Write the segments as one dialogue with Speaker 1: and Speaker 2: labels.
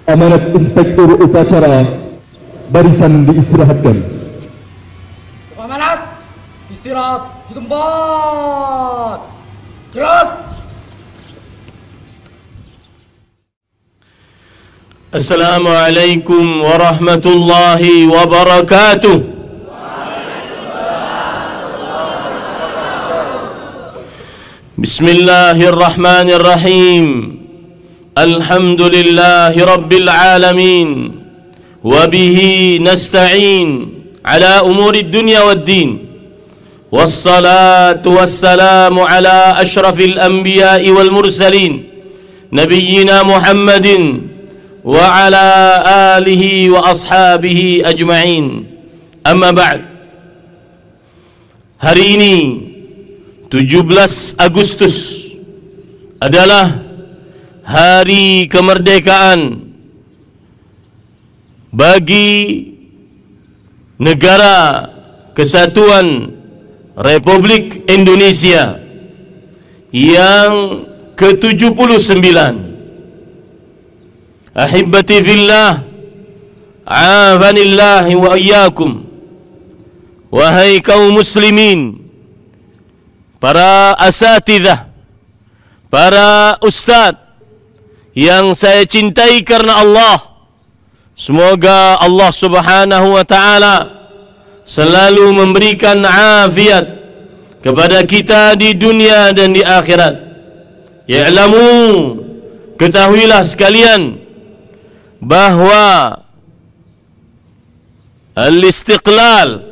Speaker 1: Amanat Inspektur Upacara barisan diistirahatkan.
Speaker 2: Amanat istirahat di tempat. Gerak.
Speaker 3: Assalamualaikum warahmatullahi wabarakatuh. Bismillahirrahmanirrahim. Alhamdulillahi rabbil alamin. Wabihi nasta'in ala umuri dunya waddin. Wassalatu wassalamu ala ashrafil anbiya'i wal mursalin, Nabiyyina Muhammadin wa ala alihi wa ashabihi ajma'in. Amma ba'd. Hari ini 17 Agustus adalah hari kemerdekaan bagi negara Kesatuan Republik Indonesia yang ke-79. Ahibbati fillah, a'afanillahi wa iyyakum. Wahai kaum muslimin, para asatidzah, para ustadz yang saya cintai karena Allah, semoga Allah Subhanahu wa ta'ala selalu memberikan afiat kepada kita di dunia dan di akhirat. Ya'lamu, ketahuilah sekalian bahwa al-istiqlal,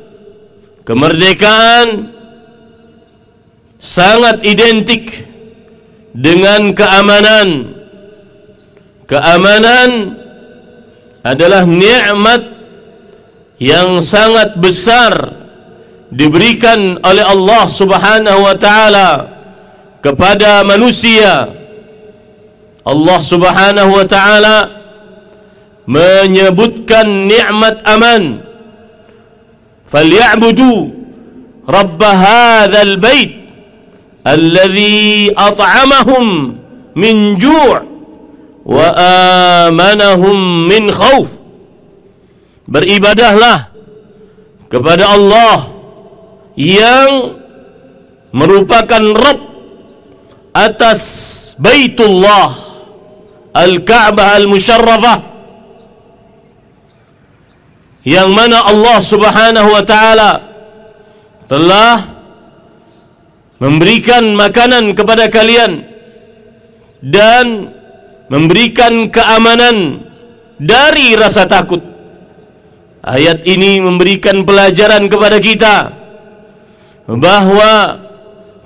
Speaker 3: kemerdekaan, sangat identik dengan keamanan. Keamanan adalah nikmat yang sangat besar diberikan oleh Allah Subhanahu wa ta'ala kepada manusia. Allah Subhanahu wa ta'ala menyebutkan nikmat aman. Falyabudu rabb hadzal bait alladzi at'amahum min ju' wa amanahum min khauf. Beribadahlah kepada Allah yang merupakan Rabb atas Baitullah Al-Ka'bah Al-Musharrafah, yang mana Allah Subhanahu wa ta'ala telah memberikan makanan kepada kalian dan memberikan keamanan dari rasa takut. Ayat ini memberikan pelajaran kepada kita bahwa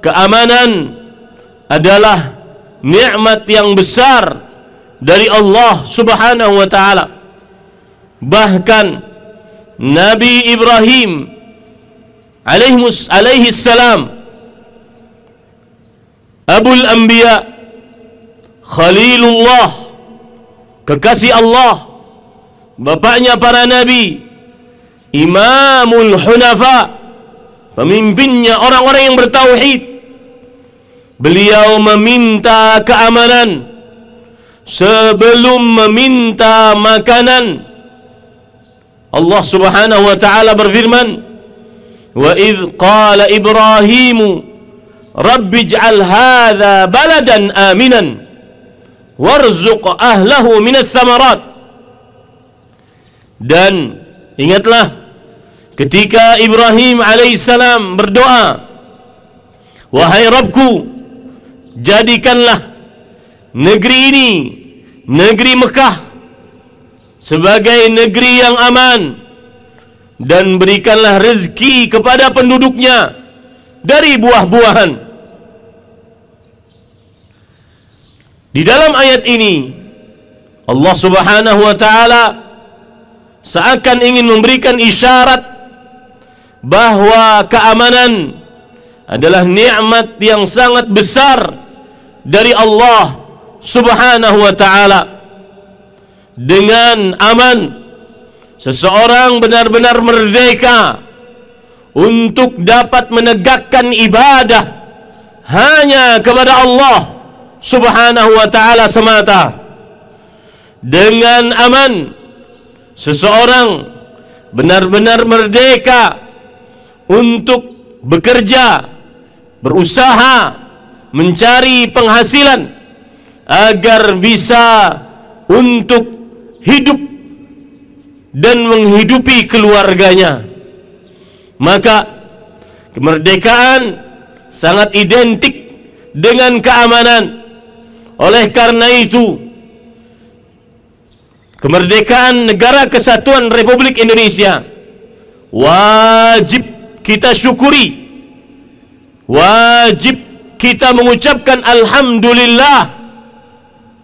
Speaker 3: keamanan adalah nikmat yang besar dari Allah Subhanahu wa ta'ala. Bahkan Nabi Ibrahim alaihi salam, Abul Anbiya, Khalilullah, kekasih Allah, bapaknya para nabi, Imamul Hunafa, pemimpinnya orang-orang yang bertauhid. Beliau meminta keamanan sebelum meminta makanan. Allah Subhanahu wa ta'ala berfirman, wa idh qala Ibrahimu rabbi ij'al hadha baladan aminan warzuq ahlahu minas thamarat. Dan ingatlah ketika Ibrahim alaihissalam berdoa, wahai Rabbku, jadikanlah negeri ini, negeri Mekah, sebagai negeri yang aman, dan berikanlah rezeki kepada penduduknya dari buah-buahan. Di dalam ayat ini Allah Subhanahu wa ta'ala seakan ingin memberikan isyarat bahwa keamanan adalah nikmat yang sangat besar dari Allah Subhanahu wa ta'ala. Dengan aman, seseorang benar-benar merdeka untuk dapat menegakkan ibadah hanya kepada Allah Subhanahu wa ta'ala semata. Dengan aman, seseorang benar-benar merdeka untuk bekerja, berusaha, mencari penghasilan agar bisa untuk hidup dan menghidupi keluarganya. Maka kemerdekaan sangat identik dengan keamanan. Oleh karena itu, kemerdekaan Negara Kesatuan Republik Indonesia wajib kita syukuri, wajib kita mengucapkan alhamdulillah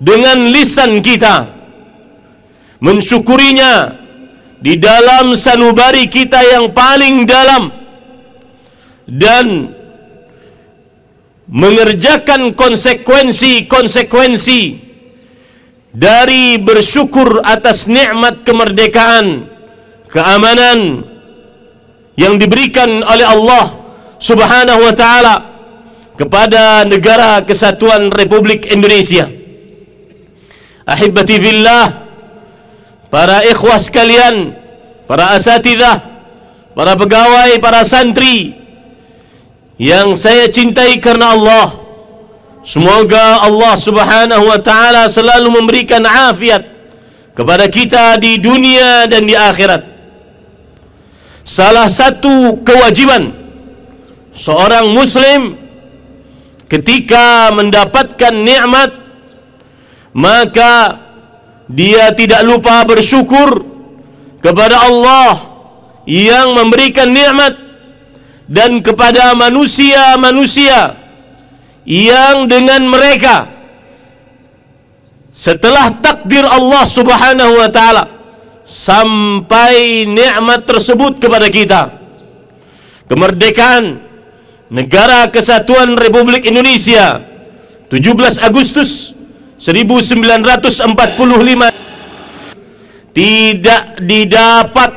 Speaker 3: dengan lisan kita, mensyukurinya di dalam sanubari kita yang paling dalam, dan mengerjakan konsekuensi-konsekuensi dari bersyukur atas nikmat kemerdekaan, keamanan yang diberikan oleh Allah Subhanahu wa ta'ala kepada Negara Kesatuan Republik Indonesia. Ahibati fillah, para ikhwah sekalian, para asatidzah, para pegawai, para santri yang saya cintai karena Allah, semoga Allah Subhanahu wa ta'ala selalu memberikan afiat kepada kita di dunia dan di akhirat. Salah satu kewajiban seorang muslim ketika mendapatkan nikmat, maka dia tidak lupa bersyukur kepada Allah yang memberikan nikmat, dan kepada manusia-manusia yang dengan mereka setelah takdir Allah Subhanahu wa ta'ala sampai nikmat tersebut kepada kita. Kemerdekaan Negara Kesatuan Republik Indonesia 17 Agustus 1945 tidak didapat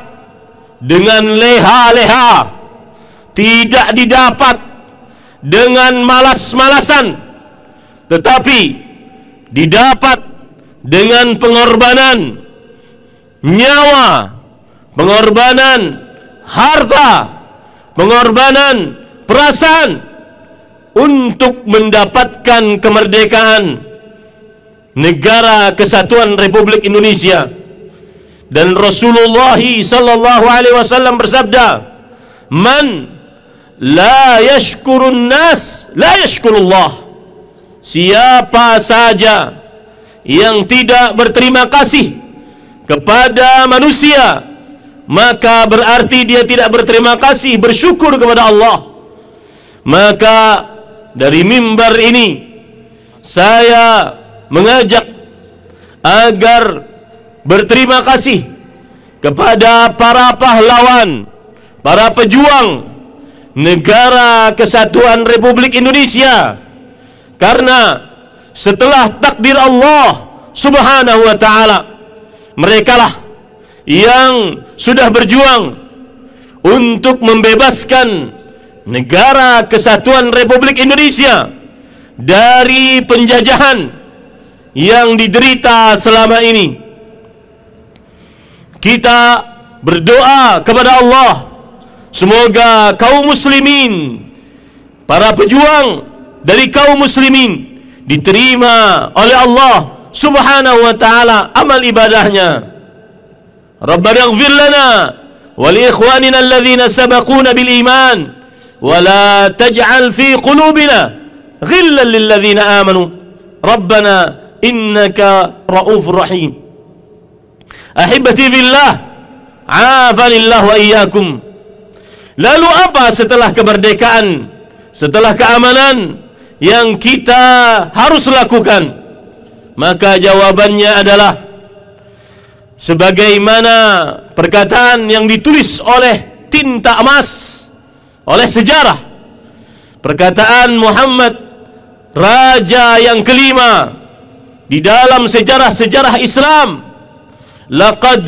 Speaker 3: dengan leha-leha, tidak didapat dengan malas-malasan, tetapi didapat dengan pengorbanan nyawa, pengorbanan harta, pengorbanan perasaan untuk mendapatkan kemerdekaan Negara Kesatuan Republik Indonesia. Dan Rasulullah sallallahu alaihi wasallam bersabda, "Man la yashkurun nas la yashkurullah." Siapa saja yang tidak berterima kasih kepada manusia, maka berarti dia tidak berterima kasih, bersyukur kepada Allah. Maka dari mimbar ini saya mengajak agar berterima kasih kepada para pahlawan, para pejuang Negara Kesatuan Republik Indonesia, karena setelah takdir Allah Subhanahu wa ta'ala, merekalah yang sudah berjuang untuk membebaskan Negara Kesatuan Republik Indonesia dari penjajahan yang diderita selama ini. Kita berdoa kepada Allah, semoga kaum muslimin, para pejuang dari kaum muslimin, diterima oleh Allah Subhanahu wa ta'ala amal ibadahnya. Rabbana ighfir lana wa li ikhwanina alladhina sabaquna bil iman wa la taj'al fi qulubina ghillan lil ladzina amanu Rabbana innaka raufur rahim. Ahibati billah, afanillah wa iyyakum. Lalu apa setelah kemerdekaan, setelah keamanan yang kita harus lakukan? Maka jawabannya adalah sebagaimana perkataan yang ditulis oleh tinta emas, oleh sejarah, perkataan Muhammad, raja yang kelima di dalam sejarah-sejarah Islam. Laqad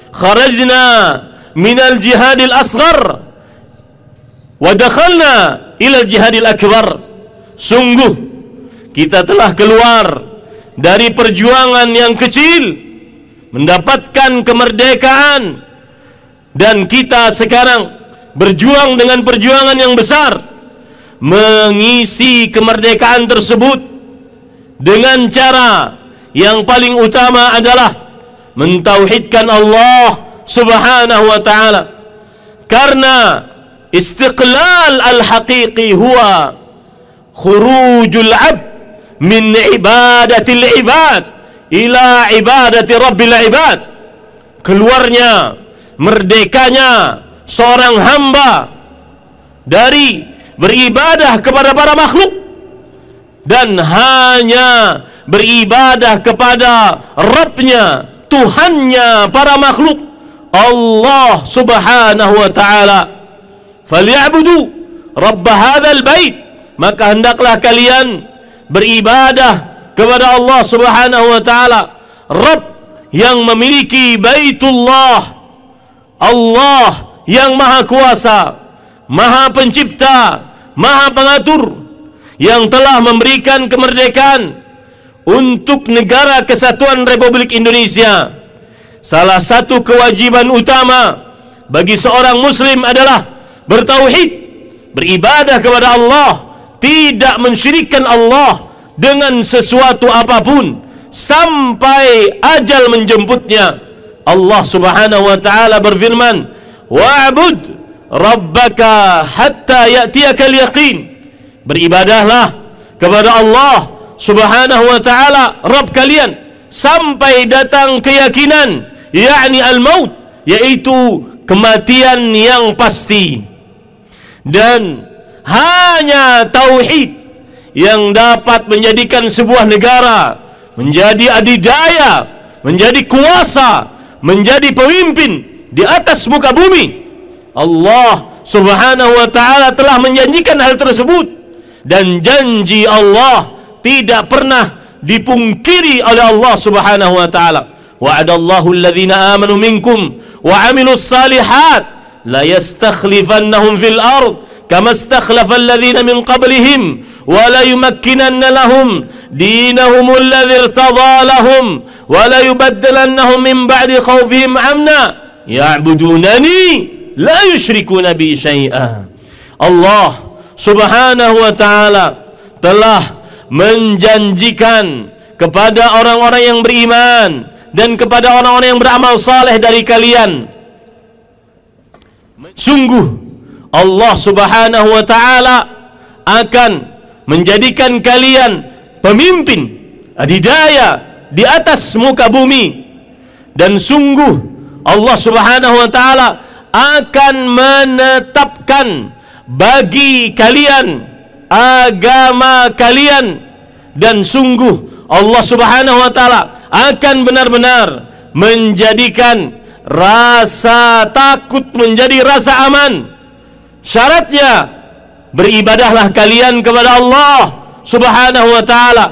Speaker 3: kharajna minal jihadil asghar wa dakhalna ilal jihadil akbar. Sungguh kita telah keluar dari perjuangan yang kecil, mendapatkan kemerdekaan, dan kita sekarang berjuang dengan perjuangan yang besar, mengisi kemerdekaan tersebut dengan cara yang paling utama adalah mentauhidkan Allah Subhanahu wa ta'ala. Karena istiqlal al-haqiqi huwa khurujul abd min ibadatil ibad ila ibadati rabbil ibad. Keluarnya, merdekanya seorang hamba dari beribadah kepada para makhluk dan hanya beribadah kepada Rabbnya, Tuhannya para makhluk, Allah Subhanahu wa ta'ala. Falyabudu rabb hadzal bait, maka hendaklah kalian beribadah kepada Allah Subhanahu wa ta'ala, Rabb yang memiliki Baitullah, Allah yang maha kuasa, maha pencipta, maha pengatur, yang telah memberikan kemerdekaan untuk negara kesatuan Republik Indonesia. Salah satu kewajiban utama bagi seorang muslim adalah bertauhid, beribadah kepada Allah, tidak mensyirikkan Allah dengan sesuatu apapun sampai ajal menjemputnya. Allah Subhanahu wa ta'ala berfirman, wa'bud rabbaka hatta ya'tiyakal yaqin. Beribadahlah kepada Allah Subhanahu wa ta'ala, Rabb kalian, sampai datang keyakinan, yakni al-maut, yaitu kematian yang pasti. Dan hanya tauhid yang dapat menjadikan sebuah negara menjadi adidaya, menjadi kuasa, menjadi pemimpin di atas muka bumi. Allah Subhanahu wa ta'ala telah menjanjikan hal tersebut, dan janji Allah tidak pernah dipungkiri oleh Allah Subhanahu wa ta'ala. Wa'adallahu alladhina amanu minkum wa 'amilus salihat la yastakhlifannahum fil ard kama istakhlafa alladhina min qablihim wa la yumakkinanna lahum dinahum alladhi irtadha lahum wa la yubaddilannahum min ba'di khawfihim amna ya'budunani la yushrikuna bi syai'a. Allah Subhanahu wa ta'ala telah menjanjikan kepada orang-orang yang beriman dan kepada orang-orang yang beramal saleh dari kalian, sungguh Allah Subhanahu wa ta'ala akan menjadikan kalian pemimpin adidaya di atas muka bumi, dan sungguh Allah Subhanahu wa ta'ala akan menetapkan bagi kalian agama kalian, dan sungguh Allah Subhanahu wa ta'ala akan benar-benar menjadikan rasa takut menjadi rasa aman. Syaratnya beribadahlah kalian kepada Allah Subhanahu wa ta'ala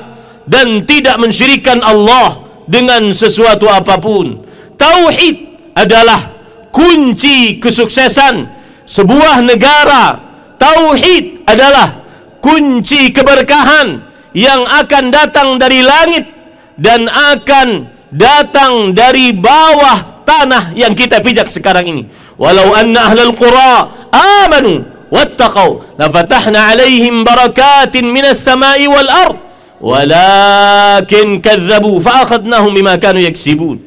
Speaker 3: dan tidak mensyirikkan Allah dengan sesuatu apapun. Tauhid adalah kunci kesuksesan sebuah negara. Tauhid adalah kunci keberkahan yang akan datang dari langit dan akan datang dari bawah tanah yang kita pijak sekarang ini. Walau anna ahlal qura amanu wattaqau lafatahna alaihim barakatin minas samai wal ard walakin kadzabu faakhadnahum bima kanu yaksibun.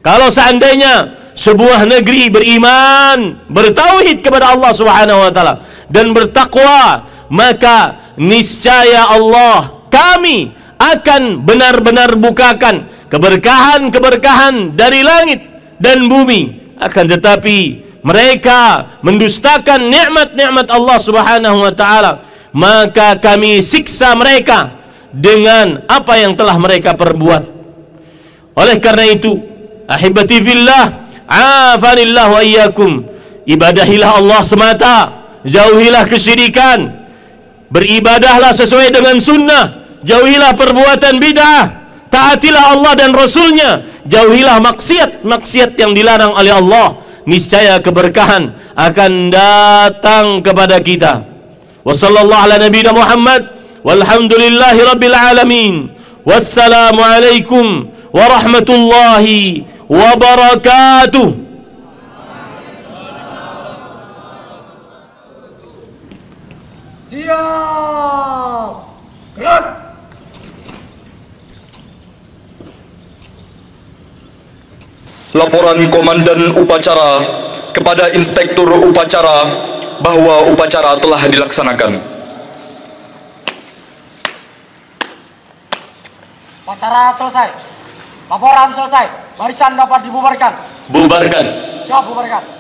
Speaker 3: Kalau seandainya sebuah negeri beriman, bertauhid kepada Allah Subhanahu wa ta'ala dan bertakwa, maka niscaya Allah, kami akan benar-benar bukakan keberkahan-keberkahan dari langit dan bumi. Akan tetapi mereka mendustakan nikmat-nikmat Allah Subhanahu wa ta'ala, maka kami siksa mereka dengan apa yang telah mereka perbuat. Oleh karena itu, ahibati fillah, afanillah wa iyyakum, ibadahilah Allah semata, jauhilah kesyirikan, beribadahlah sesuai dengan sunnah, jauhilah perbuatan bid'ah, taatilah Allah dan Rasulnya, jauhilah maksiat-maksiat yang dilarang oleh Allah. Niscaya keberkahan akan datang kepada kita. Wa sallallahu ala nabiyina Muhammad Walhamdulillahi rabbil alamin. Wassalamualaikum warahmatullahi wabarakatuh.
Speaker 2: Siap. Gerak.
Speaker 4: Laporan Komandan Upacara kepada Inspektur Upacara bahwa upacara telah dilaksanakan.
Speaker 2: Upacara selesai. Laporan selesai. Barisan dapat dibubarkan.
Speaker 3: Bubarkan.
Speaker 2: Siap, bubarkan.